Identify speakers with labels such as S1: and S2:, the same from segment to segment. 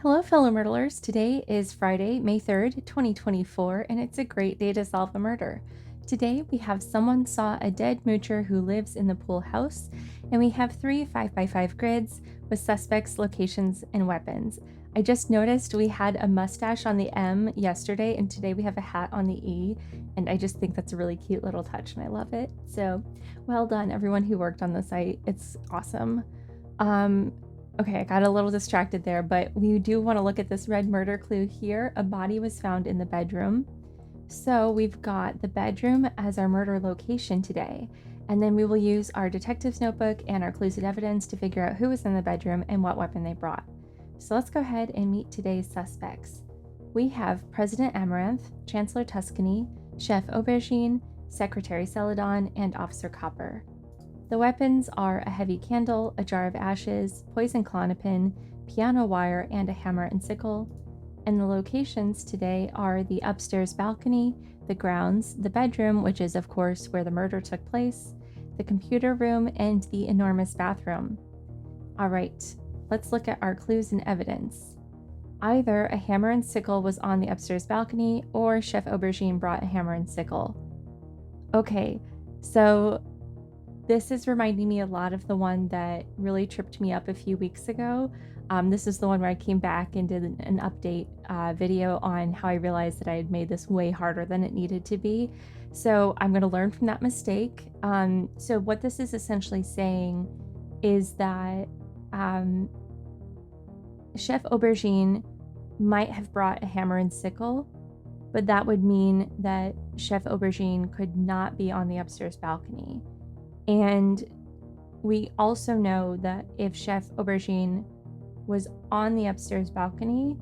S1: Hello, fellow Murdlers. Today is Friday, May 3rd, 2024, and it's a great day to solve a murder. Today, we have someone saw a dead moocher who lives in the pool house, and we have three 5x5 grids with suspects, locations, and weapons. I just noticed we had a mustache on the M yesterday, and today we have a hat on the E, and I just think that's a really cute little touch, and I love it. So, well done, everyone who worked on the site. It's awesome. Okay, I got a little distracted there, but we do want to look at this red murder clue here. A body was found in the bedroom. So we've got the bedroom as our murder location today. And then we will use our detective's notebook and our clues and evidence to figure out who was in the bedroom and what weapon they brought. So let's go ahead and meet today's suspects. We have President Amaranth, Chancellor Tuscany, Chef Aubergine, Secretary Celadon, and Officer Copper. The weapons are a heavy candle, a jar of ashes, poison klonopin, piano wire, and a hammer and sickle. And the locations today are the upstairs balcony, the grounds, the bedroom, which is of course where the murder took place, the computer room, and the enormous bathroom. All right, let's look at our clues and evidence. Either a hammer and sickle was on the upstairs balcony, or Chef Aubergine brought a hammer and sickle. Okay, so this is reminding me a lot of the one that really tripped me up a few weeks ago. This is the one where I came back and did an update video on how I realized that I had made this way harder than it needed to be. So I'm going to learn from that mistake. So what this is essentially saying is that Chef Aubergine might have brought a hammer and sickle, but that would mean that Chef Aubergine could not be on the upstairs balcony. And we also know that if Chef Aubergine was on the upstairs balcony,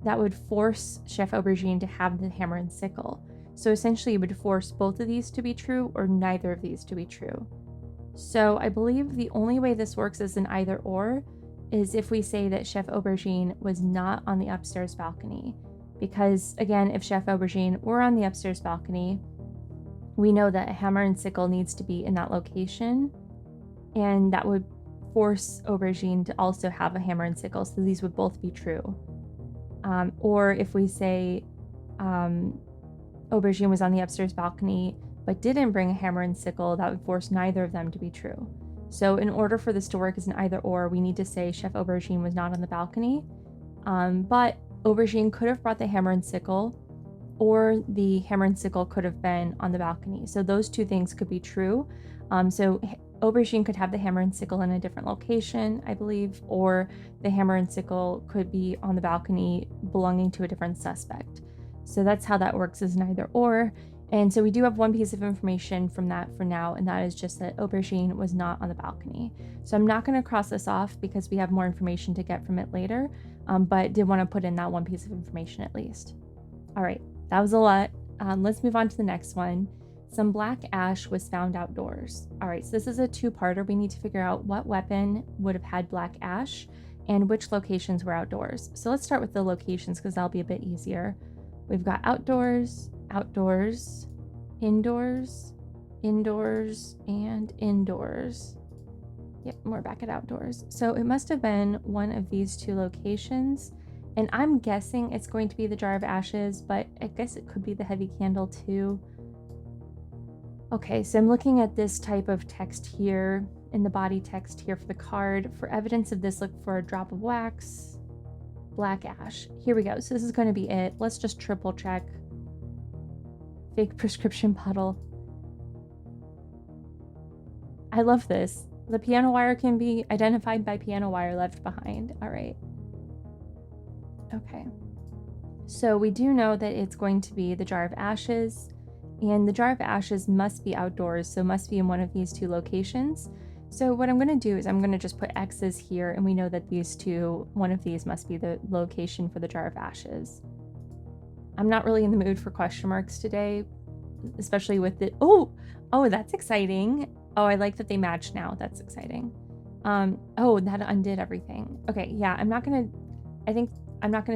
S1: that would force Chef Aubergine to have the hammer and sickle. So essentially it would force both of these to be true or neither of these to be true. So I believe the only way this works as an either or is if we say that Chef Aubergine was not on the upstairs balcony. Because again, if Chef Aubergine were on the upstairs balcony, we know that a hammer and sickle needs to be in that location, and that would force Aubergine to also have a hammer and sickle, so these would both be true. Or if we say Aubergine was on the upstairs balcony but didn't bring a hammer and sickle, that would force neither of them to be true. So in order for this to work as an either or, we need to say Chef Aubergine was not on the balcony, but Aubergine could have brought the hammer and sickle, or the hammer and sickle could have been on the balcony. So those two things could be true. So Aubergine could have the hammer and sickle in a different location, I believe, or the hammer and sickle could be on the balcony belonging to a different suspect. So that's how that works as an either or. And so we do have one piece of information from that for now, and that is just that Aubergine was not on the balcony. So I'm not going to cross this off because we have more information to get from it later, but did want to put in that one piece of information at least. All right. That was a lot. Let's move on to the next one. Some black ash was found outdoors. All right, so this is a two-parter. We need to figure out what weapon would have had black ash and which locations were outdoors. So let's start with the locations because that'll be a bit easier. We've got outdoors, outdoors, indoors, indoors, and indoors. Yep, we're back at outdoors. So it must have been one of these two locations. And I'm guessing it's going to be the jar of ashes, but I guess it could be the heavy candle too. Okay, so I'm looking at this type of text here, in the body text here for the card. For evidence of this, look for a drop of wax, black ash. Here we go. So this is going to be it. Let's just triple check. Fake prescription puddle. I love this. The piano wire can be identified by piano wire left behind. All right. Okay, so we do know that it's going to be the jar of ashes, and the jar of ashes must be outdoors, so must be in one of these two locations. So what I'm going to do is I'm going to just put X's here, and we know that these two, one of these must be the location for the jar of ashes. I'm not really in the mood for question marks today, especially with it. Oh, that's exciting. Oh, I like that they match now. That's exciting. Oh, that undid everything. Okay, yeah, I'm not going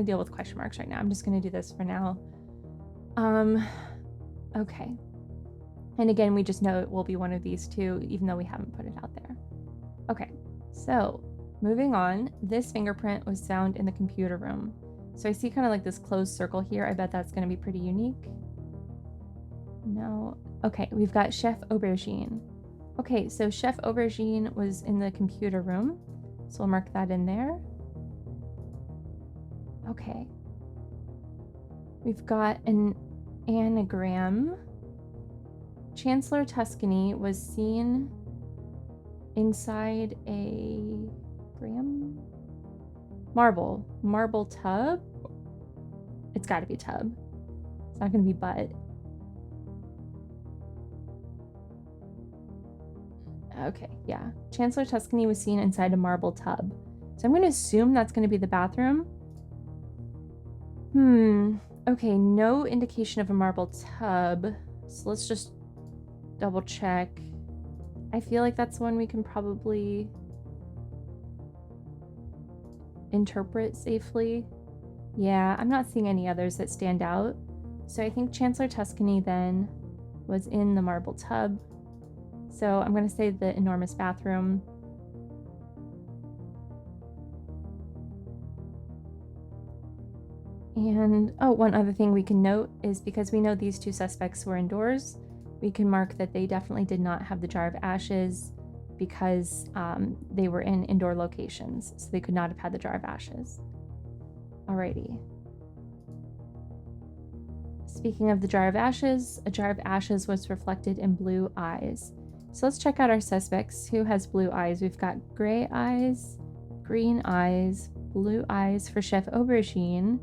S1: to deal with question marks right now. I'm just going to do this for now. Okay. And again, we just know it will be one of these two, even though we haven't put it out there. Okay, so moving on, this fingerprint was found in the computer room. So I see kind of like this closed circle here. I bet that's going to be pretty unique. No. Okay, we've got Chef Aubergine. Okay, so Chef Aubergine was in the computer room. So we'll mark that in there. Okay. We've got an anagram. Chancellor Tuscany was seen inside a marble tub. It's got to be tub. It's not going to be butt. Okay, yeah. Chancellor Tuscany was seen inside a marble tub. So I'm going to assume that's going to be the bathroom. Okay, no indication of a marble tub. So let's just double check. I feel like that's one we can probably interpret safely. Yeah, I'm not seeing any others that stand out. So I think Chancellor Tuscany then was in the marble tub. So I'm going to say the enormous bathroom. And, oh, one other thing we can note is because we know these two suspects were indoors, we can mark that they definitely did not have the jar of ashes because they were in indoor locations, so they could not have had the jar of ashes. Alrighty. Speaking of the jar of ashes, a jar of ashes was reflected in blue eyes. So let's check out our suspects. Who has blue eyes? We've got gray eyes, green eyes, blue eyes for Chef Aubergine.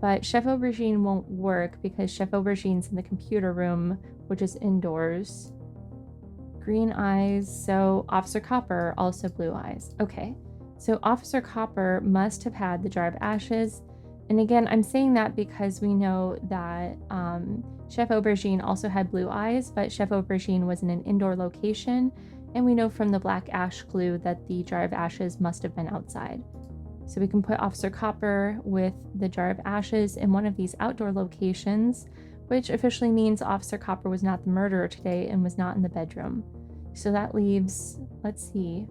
S1: But Chef Aubergine won't work because Chef Aubergine's in the computer room, which is indoors. Green eyes, so Officer Copper, also blue eyes. Okay, so Officer Copper must have had the jar of ashes. And again, I'm saying that because we know that Chef Aubergine also had blue eyes, but Chef Aubergine was in an indoor location. And we know from the black ash glue that the jar of ashes must have been outside. So we can put Officer Copper with the jar of ashes in one of these outdoor locations, which officially means Officer Copper was not the murderer today and was not in the bedroom. So that leaves, let's see,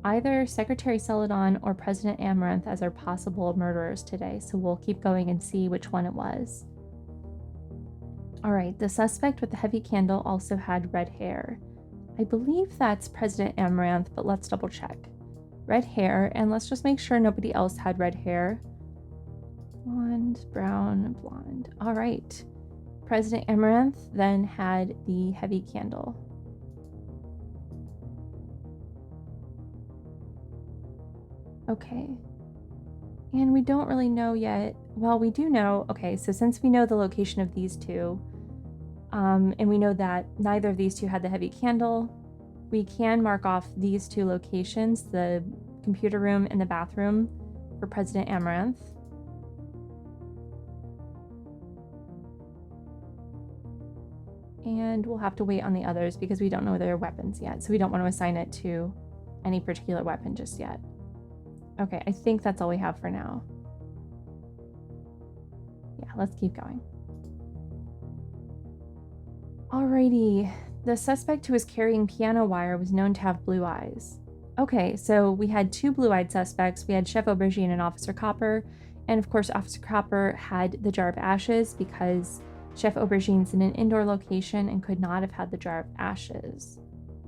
S1: either Secretary Celadon or President Amaranth as our possible murderers today. So we'll keep going and see which one it was. All right, the suspect with the heavy candle also had red hair. I believe that's President Amaranth, but let's double check. Red hair, and let's just make sure nobody else had red hair. Blonde, brown, blonde. All right. President Amaranth then had the heavy candle. Okay. And we don't really know yet. Well, we do know. Okay, so since we know the location of these two, and we know that neither of these two had the heavy candle, we can mark off these two locations, the computer room and the bathroom, for President Amaranth. And we'll have to wait on the others because we don't know their weapons yet, so we don't want to assign it to any particular weapon just yet. Okay, I think that's all we have for now. Yeah, let's keep going. Alrighty. The suspect who was carrying piano wire was known to have blue eyes. Okay, so we had two blue-eyed suspects. We had Chef Aubergine and Officer Copper. And of course, Officer Copper had the jar of ashes because Chef Aubergine's in an indoor location and could not have had the jar of ashes.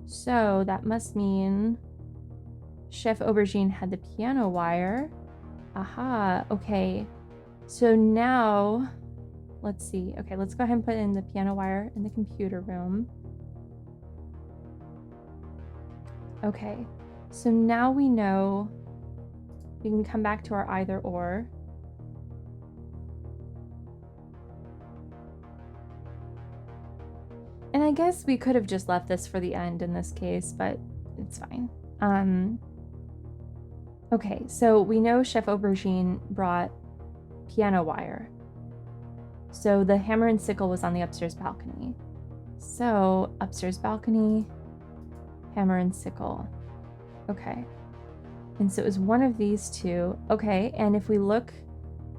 S1: So that must mean Chef Aubergine had the piano wire. Aha, okay. So now, let's see. Okay, let's go ahead and put in the piano wire in the computer room. Okay, so now we know we can come back to our either or. And I guess we could have just left this for the end in this case, but it's fine. Okay, so we know Chef Aubergine brought piano wire. So the hammer and sickle was on the upstairs balcony. So upstairs balcony, hammer and sickle. Okay. And so it was one of these two. Okay, and if we look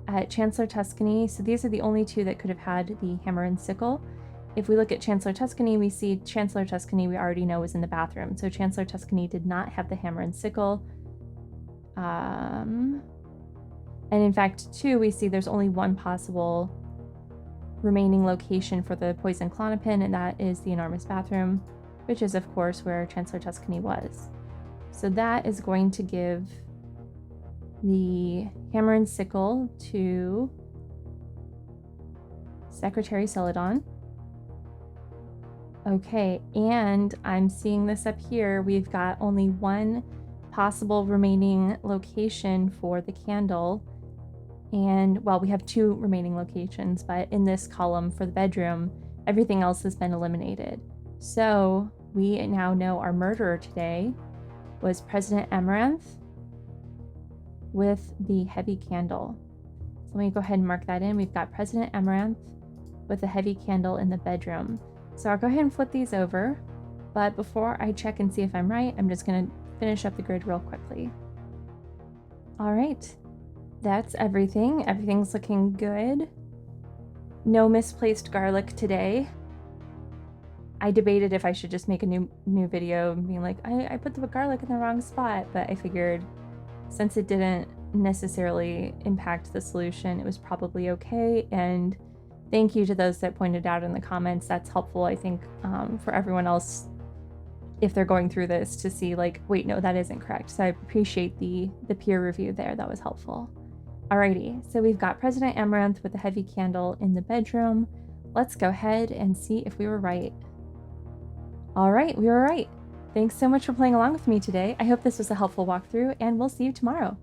S1: at Chancellor Tuscany, so these are the only two that could have had the hammer and sickle. If we look at Chancellor Tuscany, we see Chancellor Tuscany we already know was in the bathroom. So Chancellor Tuscany did not have the hammer and sickle. And in fact, too, we see there's only one possible remaining location for the poison Klonopin, and that is the enormous bathroom, which is, of course, where Chancellor Tuscany was. So that is going to give the hammer and sickle to Secretary Celadon. Okay, and I'm seeing this up here. We've got only one possible remaining location for the candle. And, well, we have two remaining locations, but in this column for the bedroom, everything else has been eliminated. So we now know our murderer today was President Amaranth with the heavy candle. So let me go ahead and mark that in. We've got President Amaranth with a heavy candle in the bedroom. So I'll go ahead and flip these over, but before I check and see if I'm right, I'm just going to finish up the grid real quickly. All right, that's everything. Everything's looking good. No misplaced garlic today. I debated if I should just make a new video being like, I put the garlic in the wrong spot, but I figured since it didn't necessarily impact the solution, it was probably okay. And thank you to those that pointed out in the comments. That's helpful, I think, for everyone else if they're going through this to see like, wait, no, that isn't correct. So I appreciate the peer review there. That was helpful. Alrighty, so we've got President Amaranth with a heavy candle in the bedroom. Let's go ahead and see if we were right. All right, we were right. Thanks so much for playing along with me today. I hope this was a helpful walkthrough, and we'll see you tomorrow.